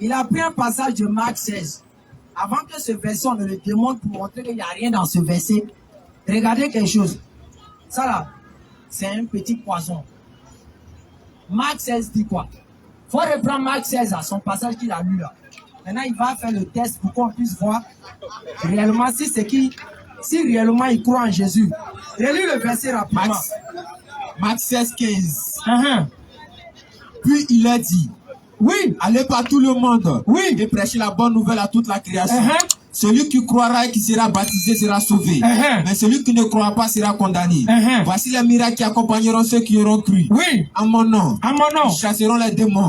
Il a pris un passage de Marc 16. Avant que ce verset, on ne le démontre pour montrer qu'il n'y a rien dans ce verset. Regardez quelque chose. Ça là, c'est un petit poison. Marc 16 dit quoi? Il faut reprendre Marc 16 à son passage qu'il a lu là. Maintenant, il va faire le test pour qu'on puisse voir réellement si réellement il croit en Jésus. Relis le verset rapidement. Marc 16, 15. Puis il a dit, oui, allez par tout le monde, oui, et prêchez la bonne nouvelle à toute la création. Celui qui croira et qui sera baptisé sera sauvé. Mais celui qui ne croira pas sera condamné. Voici les miracles qui accompagneront ceux qui auront cru. Oui. En mon nom. En mon nom. Ils chasseront les démons.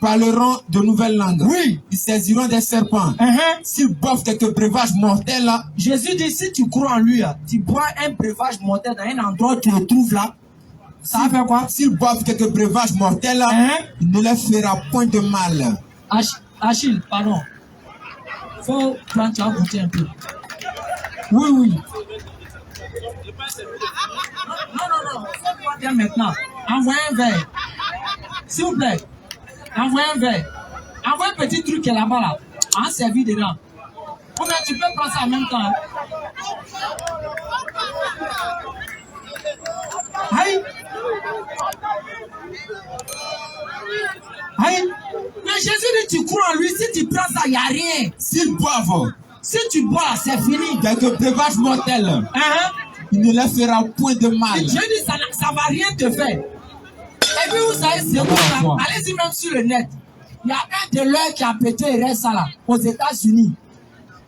Parleront de nouvelles langues. Oui. Ils saisiront des serpents. S'ils boivent quelques breuvages mortels là. Jésus dit, si tu crois en lui, là, tu bois un breuvage mortel dans un endroit où tu le trouves là. Ça va faire quoi? S'ils boivent quelques breuvages mortels là, il ne leur fera point de mal. Achille, pardon. Faut prendre, tu vas goûter un peu. Oui, oui. Non. Faut prendre maintenant. Envoyez un verre. S'il vous plaît. Envoyez un verre. Envoyez un petit truc qui est là-bas là. En servi dedans. Ou bien tu peux prendre ça en même temps. Aïe. Aïe. Mais Jésus dit tu crois en lui, si tu prends ça, il n'y a rien. S'ils boivent, si tu bois, c'est fini. Quelques breuvages mortels, il ne leur fera point de mal. Dieu dit ça ne va rien te faire. Et puis vous savez, c'est quoi? Allez-y même sur le net. Il y a un de leurs qui a pété et ça là, aux États-Unis.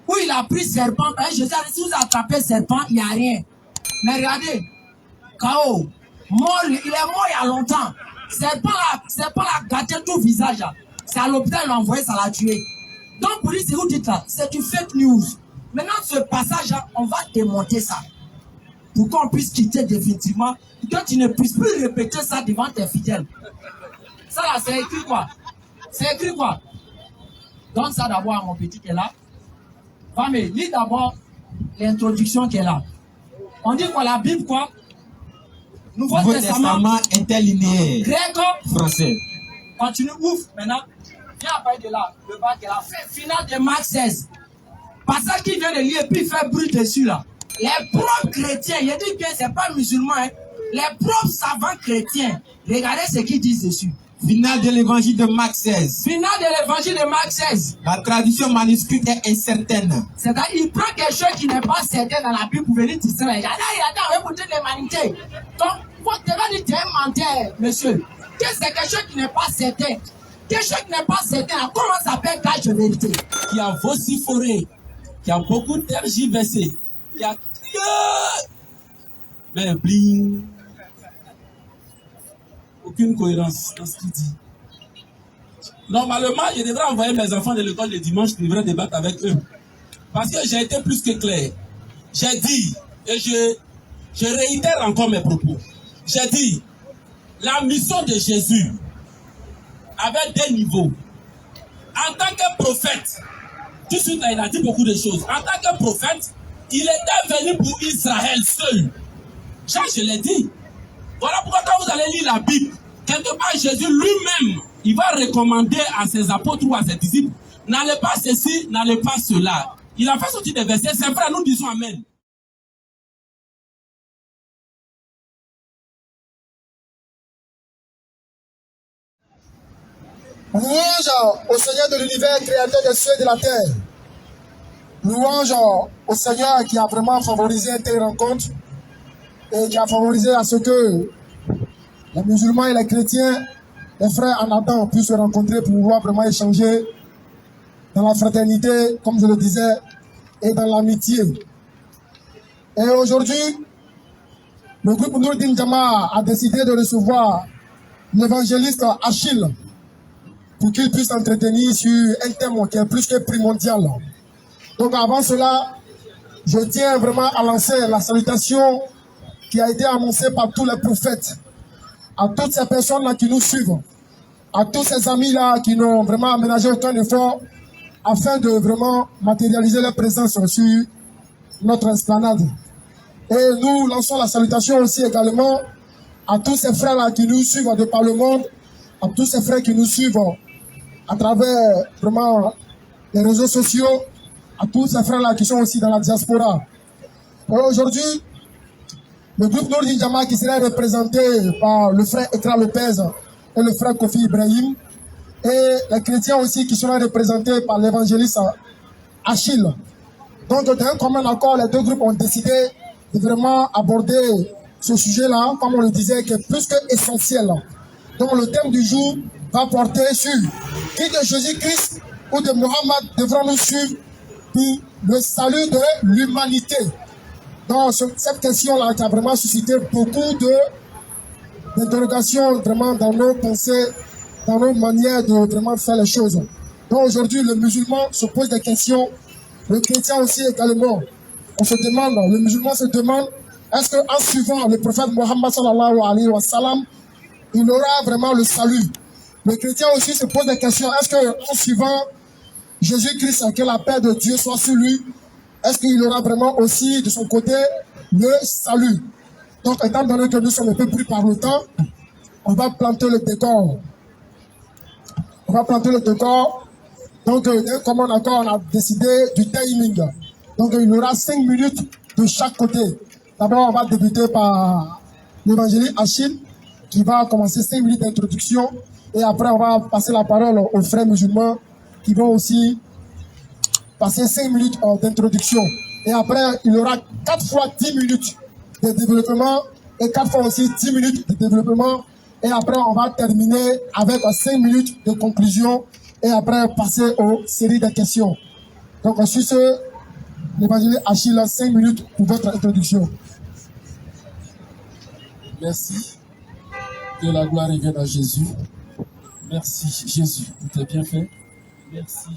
Où il a pris serpent. Je sais, si vous attrapez serpent, il n'y a rien. Mais regardez, KO, mort, il est mort il y a longtemps. Serpent l'a gâté tout le visage. C'est à l'hôpital, il l'a envoyé, ça l'a tué. Donc, pour lui, c'est vous dites là, c'est du fake news. Maintenant, ce passage-là, on va démonter ça. Pour qu'on puisse quitter définitivement, pour que tu ne puisses plus répéter ça devant tes fidèles. Ça là, c'est écrit quoi? C'est écrit quoi? Donne ça d'abord à mon petit qui est là. Femme, lis d'abord l'introduction qui est là. On dit quoi, la Bible quoi? Nouveau Testament interlinéaire. Grec. Français. Continue, ouf, maintenant. Viens après de là. Le bas qui est là. Finale de Marc 16. Passage qui vient de lire et puis il fait bruit dessus là. Les propres chrétiens, il dit bien, c'est pas musulman, hein. Les propres savants chrétiens, regardez ce qu'ils disent dessus. Finale de l'évangile de Marc 16. Finale de l'évangile de Marc 16. La traduction manuscrite est incertaine. C'est-à-dire, il prend quelque chose qui n'est pas certain dans la Bible pour venir distraire. Il a écouté l'humanité. Donc, votre gars dit, tu es un menteur, monsieur. Que c'est quelque chose qui n'est pas certain. Quelque chose qui n'est pas certain. Comment ça s'appelle gage de vérité? Qui a vociforé, qui a beaucoup tergiversé, qui a crié. Mais bling. Aucune cohérence dans ce qu'il dit. Normalement, je devrais envoyer mes enfants de l'école le dimanche, je devrais débattre avec eux. Parce que j'ai été plus que clair. J'ai dit, et je réitère encore mes propos. J'ai dit, la mission de Jésus avait des niveaux. En tant que prophète, tout de suite là, il a dit beaucoup de choses. En tant que prophète, il était venu pour Israël seul. Ça, je l'ai dit. Voilà pourquoi quand vous allez lire la Bible, quelque part Jésus lui-même, il va recommander à ses apôtres ou à ses disciples, n'allez pas ceci, n'allez pas cela. Il a fait sortir des versets, c'est vrai, nous disons Amen. Louange au Seigneur de l'univers, créateur des cieux et de la terre. Louange au Seigneur qui a vraiment favorisé une telle rencontre et qui a favorisé à ce que les musulmans et les chrétiens, les frères en Adam puissent se rencontrer pour pouvoir vraiment échanger dans la fraternité, comme je le disais, et dans l'amitié. Et aujourd'hui, le groupe Nourdine Jama a décidé de recevoir l'évangéliste Achille pour qu'il puisse entretenir sur un thème qui est plus que primordial. Donc avant cela, je tiens vraiment à lancer la salutation qui a été annoncée par tous les prophètes, à toutes ces personnes-là qui nous suivent, à tous ces amis-là qui n'ont vraiment aménagé aucun effort afin de vraiment matérialiser leur présence sur notre esplanade. Et nous lançons la salutation aussi également à tous ces frères-là qui nous suivent de par le monde, à tous ces frères qui nous suivent à travers vraiment les réseaux sociaux, à tous ces frères-là qui sont aussi dans la diaspora. Aujourd'hui, le groupe Nourdine Jama qui sera représenté par le frère Ekra Lopez et le frère Kofi Ibrahim, et les chrétiens aussi qui seront représentés par l'évangéliste Achille. Donc, d'un commun accord, les deux groupes ont décidé de vraiment aborder ce sujet-là, comme on le disait, qui est plus que essentiel. Donc, le thème du jour va porter sur qui de Jésus-Christ ou de Mohammed devrons-nous suivre pour le salut de l'humanité. Donc, cette question-là qui a vraiment suscité beaucoup d'interrogations vraiment dans nos pensées, dans nos manières de vraiment faire les choses. Donc, aujourd'hui, le musulman se pose des questions, le chrétien aussi également. On se demande, le musulman se demande, est-ce qu'en suivant le prophète Mohammed sallallahu alayhi wa sallam, il aura vraiment le salut? Le chrétien aussi se pose des questions, est-ce qu'en suivant Jésus-Christ, que la paix de Dieu soit sur lui, est-ce qu'il aura vraiment aussi de son côté le salut? Donc, étant donné que nous sommes un peu pris par le temps, on va planter le décor. On va planter le décor. Donc, comme on a décidé du timing. Donc, il y aura 5 minutes de chaque côté. D'abord, on va débuter par l'évangéliste Achille, qui va commencer 5 minutes d'introduction. Et après, on va passer la parole aux frères musulmans, qui vont aussi passer 5 minutes d'introduction. Et après, il y aura 4 fois 10 minutes de développement et 4 fois aussi 10 minutes de développement. Et après, on va terminer avec 5 minutes de conclusion et après passer aux séries de questions. Donc, sur ce, l'évangéliste Achille, 5 minutes pour votre introduction. Merci. Que la gloire revienne à Jésus. Merci, Jésus. Tout est bien fait. Merci.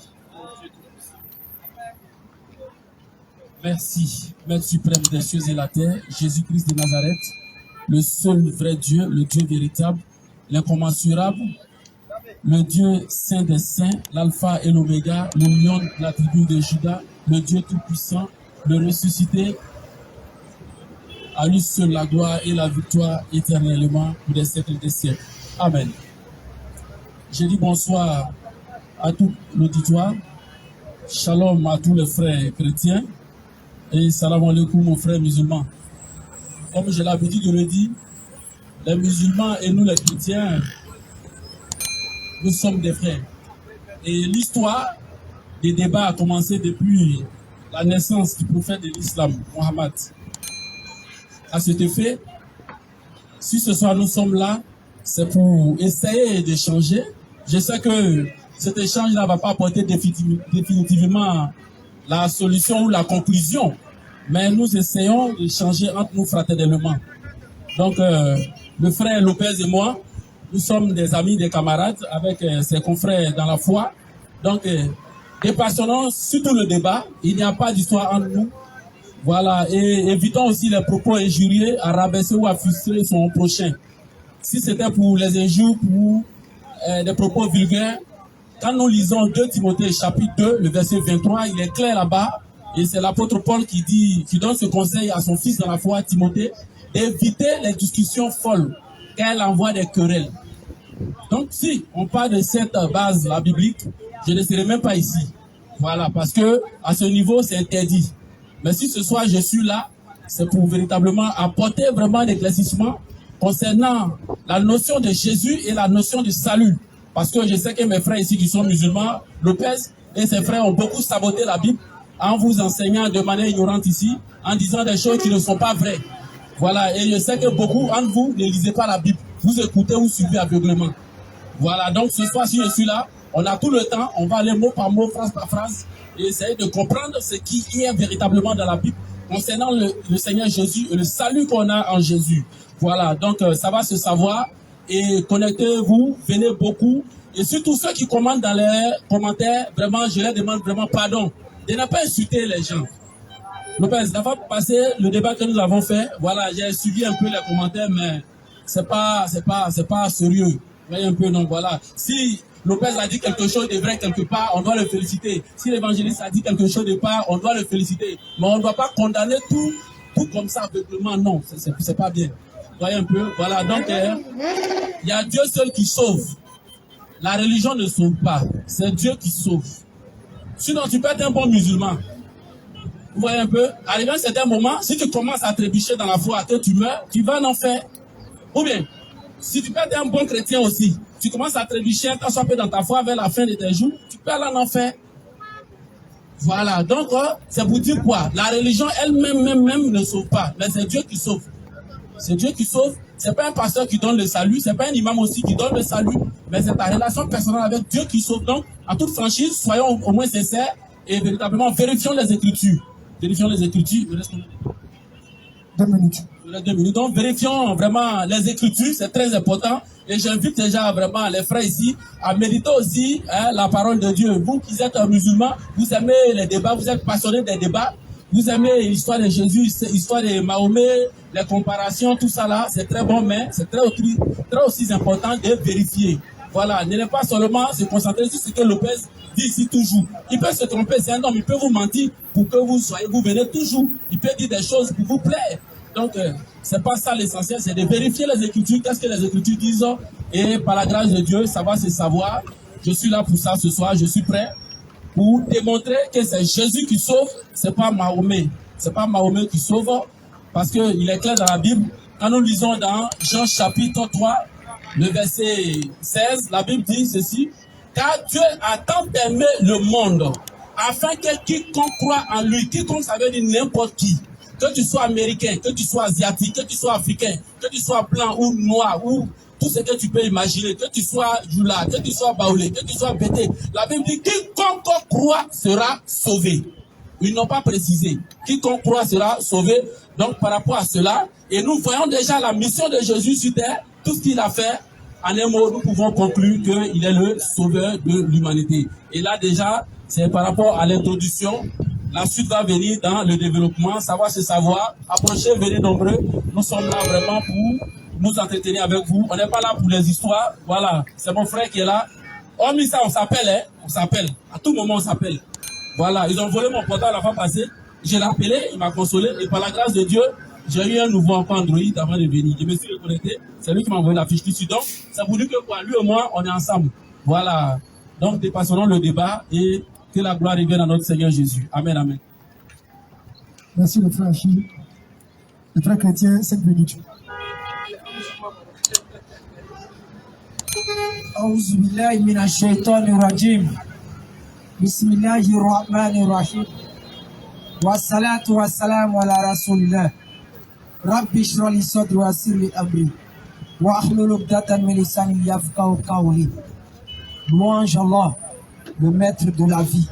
Merci, Maître suprême des cieux et la terre, Jésus-Christ de Nazareth, le seul vrai Dieu, le Dieu véritable, l'incommensurable, le Dieu saint des saints, l'alpha et l'oméga, le lion de la tribu de Juda, le Dieu tout-puissant, le ressuscité, à lui seul la gloire et la victoire éternellement pour des siècles des siècles. Amen. Je dis bonsoir à tout l'auditoire, shalom à tous les frères chrétiens, et salam alaikum aux frères musulmans. Comme j'ai l'habitude de le dire, les musulmans et nous les chrétiens, nous sommes des frères. Et l'histoire des débats a commencé depuis la naissance du prophète de l'islam, Mohammed. À cet effet, si ce soir nous sommes là, c'est pour essayer d'échanger. Je sais que cet échange-là ne va pas apporter définitivement la solution ou la conclusion, mais nous essayons d'échanger entre nous fraternellement. Donc, le frère Lopez et moi, nous sommes des amis, des camarades avec ses confrères dans la foi. Donc, dépassionnons surtout le débat. Il n'y a pas d'histoire entre nous. Voilà, et évitons aussi les propos injurieux à rabaisser ou à frustrer son prochain. Si c'était pour les injures, pour des propos vulgaires, quand nous lisons 2 Timothée chapitre 2, le verset 23, il est clair là-bas, et c'est l'apôtre Paul qui donne ce conseil à son fils dans la foi, Timothée, d'éviter les discussions folles, car elles envoient des querelles. Donc si on parle de cette base-là biblique, je ne serai même pas ici. Voilà, parce que à ce niveau, c'est interdit. Mais si ce soir je suis là, c'est pour véritablement apporter vraiment l'éclaircissement concernant la notion de Jésus et la notion de salut. Parce que je sais que mes frères ici qui sont musulmans, Lopez et ses frères ont beaucoup saboté la Bible en vous enseignant de manière ignorante ici, en disant des choses qui ne sont pas vraies. Voilà, et je sais que beaucoup d'entre vous ne lisez pas la Bible. Vous écoutez ou suivez aveuglément. Voilà, donc ce soir, si je suis là, on a tout le temps, on va aller mot par mot, phrase par phrase, et essayer de comprendre ce qui est véritablement dans la Bible concernant le Seigneur Jésus et le salut qu'on a en Jésus. Voilà, donc ça va se savoir, et connectez-vous, venez beaucoup, et surtout ceux qui commentent dans les commentaires, vraiment, je leur demande vraiment pardon de ne pas insulter les gens. Lopez, la fois passée, le débat que nous avons fait, voilà, j'ai suivi un peu les commentaires, mais c'est pas sérieux. Vous voyez un peu, donc voilà. Si Lopez a dit quelque chose de vrai quelque part, on doit le féliciter. Si l'évangéliste a dit quelque chose de part, on doit le féliciter. Mais on ne doit pas condamner tout comme ça aveuglément, non, c'est pas bien. Vous voyez un peu, voilà, donc il y a Dieu seul qui sauve. la religion ne sauve pas. C'est Dieu qui sauve. Sinon, tu peux être un bon musulman. Vous voyez un peu? Arrivé à un certain moment, si tu commences à trébucher dans la foi, que tu meurs, tu vas en enfer. Ou bien, si tu peux être un bon chrétien aussi, tu commences à trébucher, quand tu es dans ta foi vers la fin de tes jours, tu peux aller en enfer. Voilà, donc c'est pour dire quoi? La religion elle-même ne sauve pas, mais c'est Dieu qui sauve. C'est Dieu qui sauve. C'est pas un pasteur qui donne le salut, c'est pas un imam aussi qui donne le salut, mais c'est ta relation personnelle avec Dieu qui sauve. Donc, en toute franchise, soyons au moins sincères et véritablement vérifions les Écritures. Vérifions les Écritures. Il reste 2 minutes. Il reste 2 minutes. Donc, vérifions vraiment les Écritures, c'est très important. Et j'invite déjà vraiment les frères ici à méditer aussi la parole de Dieu. Vous qui êtes musulmans, vous aimez les débats, vous êtes passionnés des débats. Vous aimez l'histoire de Jésus, l'histoire de Mahomet, les comparations, tout ça là, c'est très bon, mais c'est très aussi important de vérifier. Voilà, ne pas seulement se concentrer sur ce que Lopez dit ici toujours. Il peut se tromper, c'est un homme, il peut vous mentir pour que vous venez toujours. Il peut dire des choses pour vous plaire. Donc, c'est pas ça l'essentiel, c'est de vérifier les Écritures, qu'est-ce que les Écritures disent. Et par la grâce de Dieu, ça va se savoir. Je suis là pour ça ce soir, je suis prêt pour démontrer que c'est Jésus qui sauve, c'est pas Mahomet. C'est pas Mahomet qui sauve, parce qu'il est clair dans la Bible. Quand nous lisons dans Jean chapitre 3, le verset 16, la Bible dit ceci: car Dieu a tant aimé le monde, afin que quiconque croit en lui, quiconque ça veut dire n'importe qui, que tu sois américain, que tu sois asiatique, que tu sois africain, que tu sois blanc ou noir, ou tout ce que tu peux imaginer, que tu sois Jula, que tu sois Baoulé, que tu sois Bété. La Bible dit quiconque croit sera sauvé. Ils n'ont pas précisé. Quiconque croit sera sauvé. Donc par rapport à cela, et nous voyons déjà la mission de Jésus sur terre, tout ce qu'il a fait. En un mot, nous pouvons conclure qu'il est le sauveur de l'humanité. Et là déjà, c'est par rapport à l'introduction. La suite va venir dans le développement. Ça va se savoir. Approchez, venez nombreux. Nous sommes là vraiment pour nous entretenir avec vous. On n'est pas là pour les histoires. Voilà, c'est mon frère qui est là. Hormis ça, on s'appelle, hein. On s'appelle. À tout moment, on s'appelle. Voilà, ils ont volé mon portable la fois passée. Je l'ai appelé, il m'a consolé. Et par la grâce de Dieu, j'ai eu un nouveau enfant Android avant de venir. Je me suis reconnecté. C'est lui qui m'a envoyé la fiche dessus. Donc, ça vous dit que quoi, lui et moi, on est ensemble. Voilà. Donc, dépassons le débat et que la gloire revienne à notre Seigneur Jésus. Amen, amen. Merci le frère Achille. Le frère chrétien, 5 minutes. أعوذ بالله من الشيطان الرجيم بسم الله الرحمن الرحيم والصلاة والسلام على رسول الله رب اشرح لي صدري ويسر لي أمري واحلل عقدة من لساني يفقهوا قولي. Louange Allah, le maître de la vie,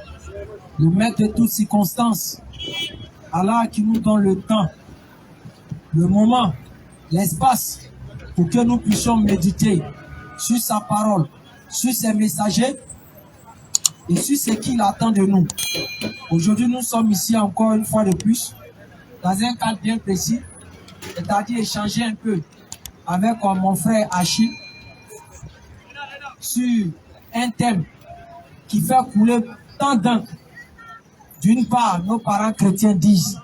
le maître de toutes circonstances, Allah qui nous donne le temps, le moment, l'espace pour que nous puissions méditer sur sa parole, sur ses messagers et sur ce qu'il attend de nous. Aujourd'hui, nous sommes ici encore une fois de plus dans un cadre bien précis, c'est-à-dire échanger un peu avec mon frère Achille sur un thème qui fait couler tant d'encre. D'une part, nos parents chrétiens disent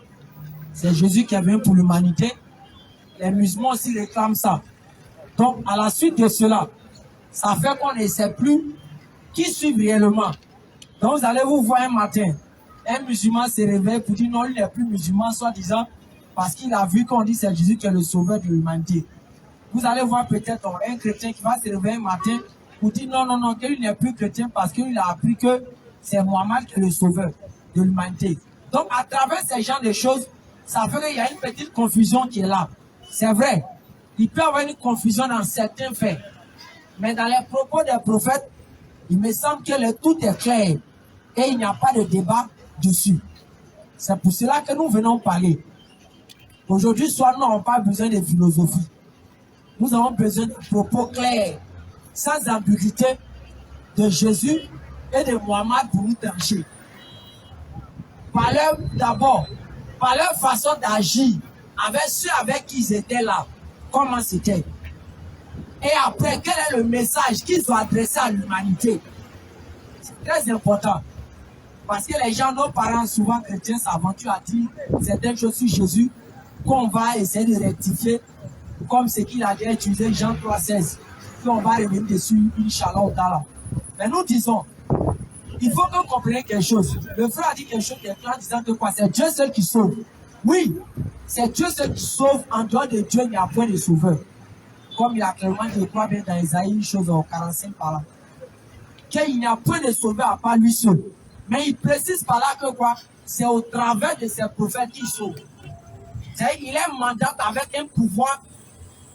c'est Jésus qui est venu pour l'humanité. Les musulmans aussi réclament ça. Donc, à la suite de cela, ça fait qu'on ne sait plus qui suit réellement. Donc, vous allez vous voir un matin, un musulman se réveille pour dire non, il n'est plus musulman, soi-disant, parce qu'il a vu qu'on dit c'est Jésus qui est le sauveur de l'humanité. Vous allez voir peut-être un chrétien qui va se réveiller un matin pour dire non, qu'il n'est plus chrétien parce qu'il a appris que c'est Mohammed qui est le sauveur de l'humanité. Donc, à travers ces genres de choses, ça fait qu'il y a une petite confusion qui est là. C'est vrai, il peut y avoir une confusion dans certains faits. Mais dans les propos des prophètes, il me semble que tout est clair et il n'y a pas de débat dessus. C'est pour cela que nous venons parler. Aujourd'hui, soit nous n'avons pas besoin de philosophie. Nous avons besoin de propos clairs, sans ambiguïté, de Jésus et de Mohammed pour nous trancher. D'abord, par leur façon d'agir, avec ceux avec qui ils étaient là, comment c'était. Et après, quel est le message qu'ils ont adressé à l'humanité? C'est très important. Parce que les gens, nos parents, souvent chrétiens, s'aventurent à dire certaines choses sur Jésus qu'on va essayer de rectifier, comme ce qu'il a déjà utilisé Jean 3,16. Puis on va revenir dessus, Inch'Allah, au Tala. Mais nous disons, il faut que vous compreniez quelque chose. Le frère a dit quelque chose qui est clair, disant que quoi? C'est Dieu seul qui sauve. Oui, c'est Dieu seul qui sauve. En dehors de Dieu, il n'y a point de sauveur. Comme il a clairement dit, quoi, bien dans Isaïe, une chose en 45 par là. Qu'il n'y a point de sauveur à part lui seul. Mais il précise par là que quoi? C'est au travers de ses prophètes qu'il sauve. C'est-à-dire qu'il est mandat avec un pouvoir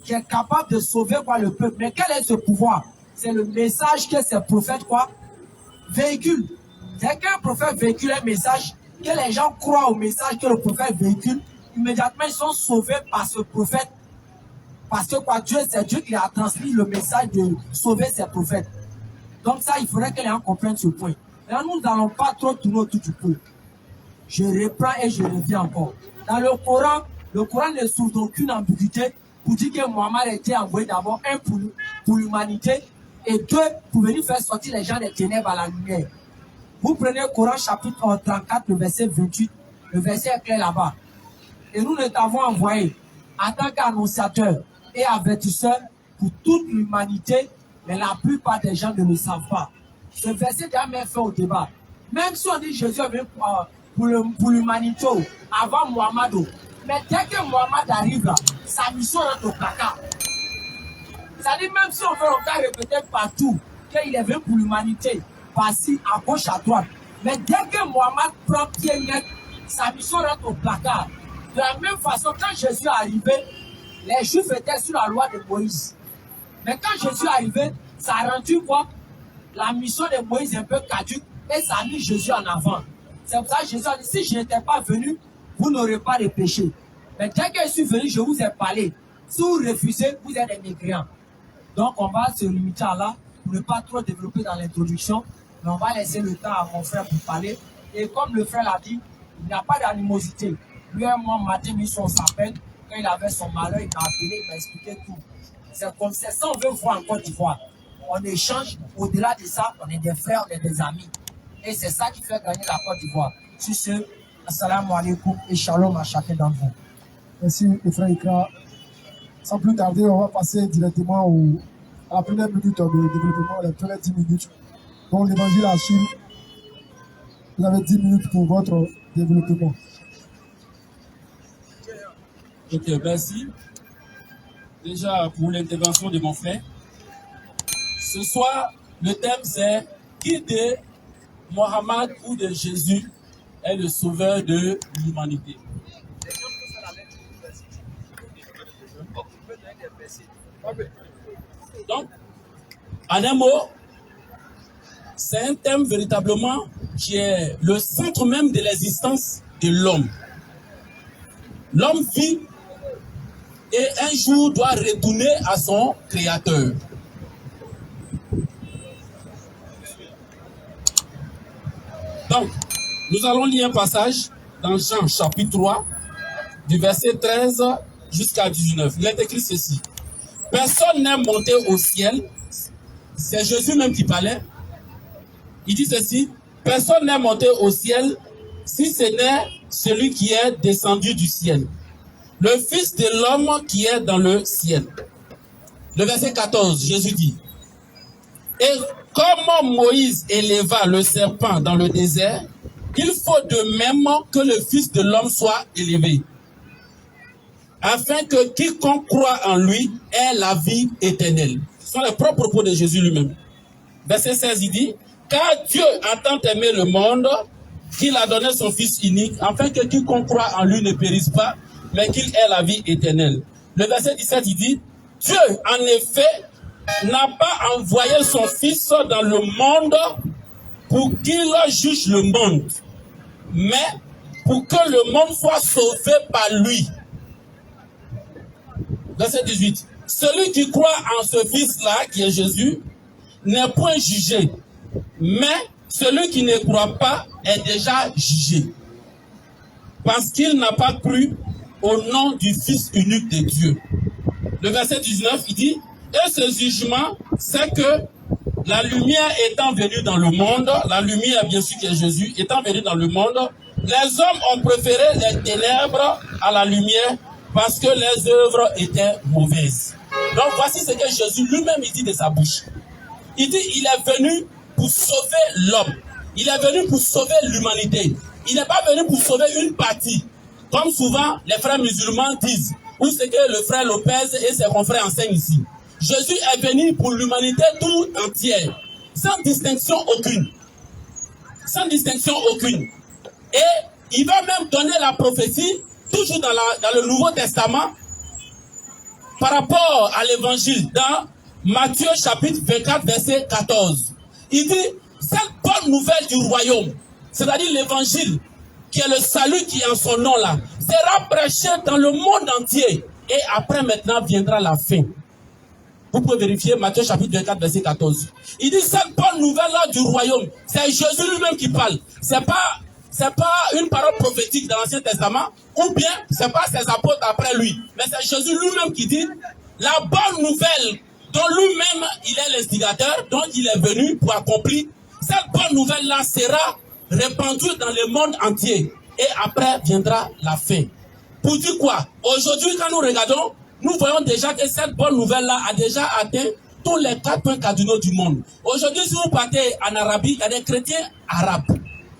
qui est capable de sauver quoi, le peuple. Mais quel est ce pouvoir? C'est le message que ces prophètes quoi, véhiculent. C'est qu'un prophète véhicule un message, que les gens croient au message que le prophète véhicule, immédiatement ils sont sauvés par ce prophète. Parce que quoi, Dieu, c'est Dieu qui a transmis le message de sauver ses prophètes. Donc ça, il faudrait que les gens comprennent ce point. Là, nous n'allons pas trop tourner autour du pot. Je reprends et je reviens encore. Dans le Coran ne souffre d'aucune ambiguïté pour dire que Mohammed a été envoyé d'abord, un, pour l'humanité, et deux, pour venir faire sortir les gens des ténèbres à la lumière. Vous prenez le Coran chapitre 34, le verset 28, le verset est clair là-bas. Et nous t'avons envoyé en tant qu'annonciateur et avertisseur pour toute l'humanité, mais la plupart des gens ne le savent pas. Ce verset est jamais fait au débat. Même si on dit Jésus est venu pour l'humanité avant Mohammed, mais dès que Mohammed arrive là, sa mission est au placard. C'est-à-dire même si on veut encore répéter partout qu'il est venu pour l'humanité, par-ci, à gauche, à droite. Mais dès que Mohammed prend pied net, sa mission est au placard. De la même façon, quand Jésus est arrivé, les Juifs étaient sur la loi de Moïse. Mais quand Jésus est arrivé, ça a rendu quoi? La mission de Moïse un peu caduque et ça a mis Jésus en avant. C'est pour ça que Jésus a dit, si je n'étais pas venu, vous n'aurez pas de péché. Mais dès que je suis venu, je vous ai parlé. Si vous refusez, vous êtes des mécréants. Donc on va se limiter à là, pour ne pas trop développer dans l'introduction, mais on va laisser le temps à mon frère pour parler. Et comme le frère l'a dit, il n'y a pas d'animosité. Lui et moi, matin, on s'appelle. Quand il avait son malheur, il m'a appelé, il m'a expliqué tout. C'est comme ça, on veut voir en Côte d'Ivoire. On échange, au-delà de ça, on est des frères, on est des amis. Et c'est ça qui fait gagner la Côte d'Ivoire. Sur ce, assalamu alaikum et shalom à chacun d'entre vous. Merci, le frère Ikra. Sans plus tarder, on va passer directement à la première minute de développement, les premières 10 minutes. Donc, l'évangile Achille, vous avez 10 minutes pour votre développement. Ok, merci. Déjà, pour l'intervention de mon frère. Ce soir, le thème c'est qui de Mohammed ou de Jésus est le sauveur de l'humanité. Donc, en un mot, c'est un thème véritablement qui est le centre même de l'existence de l'homme. L'homme vit et un jour doit retourner à son Créateur. Donc, nous allons lire un passage dans Jean chapitre 3, du verset 13 jusqu'à 19. Il est écrit ceci. Personne n'est monté au ciel. C'est Jésus même qui parlait. Il dit ceci. Personne n'est monté au ciel si ce n'est celui qui est descendu du ciel. Le Fils de l'homme qui est dans le ciel. Le verset 14, Jésus dit. Et comme Moïse éleva le serpent dans le désert, il faut de même que le Fils de l'homme soit élevé, afin que quiconque croit en lui ait la vie éternelle. Ce sont les propres propos de Jésus lui-même. Verset 16, il dit, car Dieu a tant aimé le monde qu'il a donné son Fils unique, afin que quiconque croit en lui ne périsse pas, mais qu'il ait la vie éternelle. Le verset 17, il dit, Dieu, en effet, n'a pas envoyé son Fils dans le monde pour qu'il juge le monde, mais pour que le monde soit sauvé par lui. Verset 18. Celui qui croit en ce Fils-là, qui est Jésus, n'est point jugé, mais celui qui ne croit pas est déjà jugé, parce qu'il n'a pas cru au nom du Fils unique de Dieu. Le verset 19, il dit, et ce jugement, c'est que la lumière étant venue dans le monde, la lumière bien sûr qui est Jésus, étant venue dans le monde, les hommes ont préféré les ténèbres à la lumière parce que les œuvres étaient mauvaises. Donc voici ce que Jésus lui-même dit de sa bouche. Il dit, il est venu pour sauver l'homme. Il est venu pour sauver l'humanité. Il n'est pas venu pour sauver une partie. Comme souvent les frères musulmans disent, ou ce que le frère Lopez et ses confrères enseignent ici. Jésus est venu pour l'humanité tout entière, sans distinction aucune. Sans distinction aucune. Et il va même donner la prophétie, toujours dans le Nouveau Testament, par rapport à l'évangile, dans Matthieu chapitre 24, verset 14. Il dit, cette bonne nouvelle du royaume, c'est-à-dire l'évangile, qui est le salut qui est en son nom là, sera prêché dans le monde entier. Et après maintenant viendra la fin. Vous pouvez vérifier Matthieu chapitre 24, verset 14. Il dit, cette bonne nouvelle là du royaume, c'est Jésus lui-même qui parle. C'est pas une parole prophétique dans l'Ancien Testament, ou bien c'est pas ses apôtres après lui. Mais c'est Jésus lui-même qui dit, la bonne nouvelle dont lui-même il est l'instigateur, dont il est venu pour accomplir, cette bonne nouvelle-là sera répandue dans le monde entier. Et après viendra la fin. Pour dire quoi? Aujourd'hui, quand nous regardons, nous voyons déjà que cette bonne nouvelle-là a déjà atteint tous les 4 points cardinaux du monde. Aujourd'hui, si vous partez en Arabie, il y a des chrétiens arabes.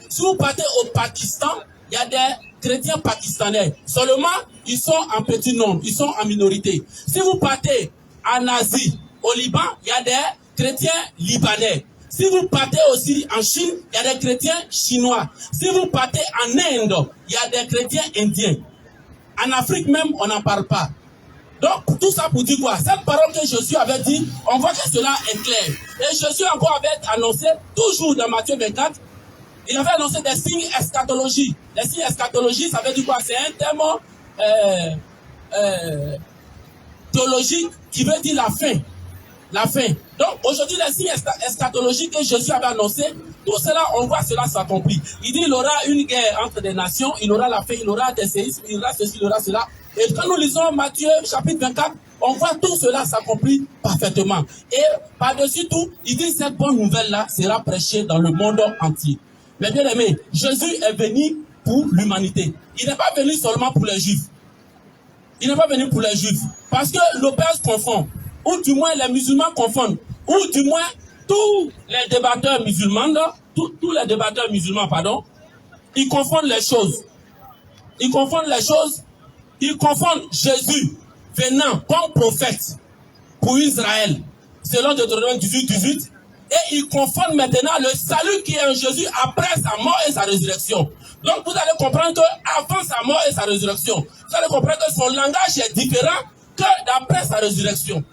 Si vous partez au Pakistan, il y a des chrétiens pakistanais. Seulement, ils sont en petit nombre, ils sont en minorité. Si vous partez en Asie, au Liban, il y a des chrétiens libanais. Si vous partez aussi en Chine, il y a des chrétiens chinois. Si vous partez en Inde, il y a des chrétiens indiens. En Afrique même, on n'en parle pas. Donc, tout ça pour dire quoi? Cette parole que Jésus avait dit, on voit que cela est clair. Et Jésus encore avait annoncé, toujours dans Matthieu 24, il avait annoncé des signes eschatologie. Les signes eschatologie, ça veut dire quoi? C'est un terme théologique qui veut dire la fin. La fin. Donc, aujourd'hui, les signes eschatologiques que Jésus avait annoncé, tout cela, on voit cela s'accomplir. Il dit, il y aura une guerre entre des nations, il y aura la fin, il y aura des séismes, il y aura ceci, il y aura cela. Et quand nous lisons Matthieu chapitre 24, on voit tout cela s'accomplir parfaitement. Et par-dessus tout, il dit, cette bonne nouvelle-là sera prêchée dans le monde entier. Mais bien aimé, Jésus est venu pour l'humanité. Il n'est pas venu seulement pour les Juifs. Il n'est pas venu pour les Juifs. Parce que l'Opès confond, ou du moins les musulmans confondent, ou du moins tous les débatteurs musulmans, tous les débatteurs musulmans, pardon, ils confondent les choses. Ils confondent les choses. Ils confondent Jésus venant comme prophète pour Israël, selon Deutéronome 18. Et ils confondent maintenant le salut qui est en Jésus après sa mort et sa résurrection. Donc vous allez comprendre qu'avant sa mort et sa résurrection, vous allez comprendre que son langage est différent que d'après sa résurrection.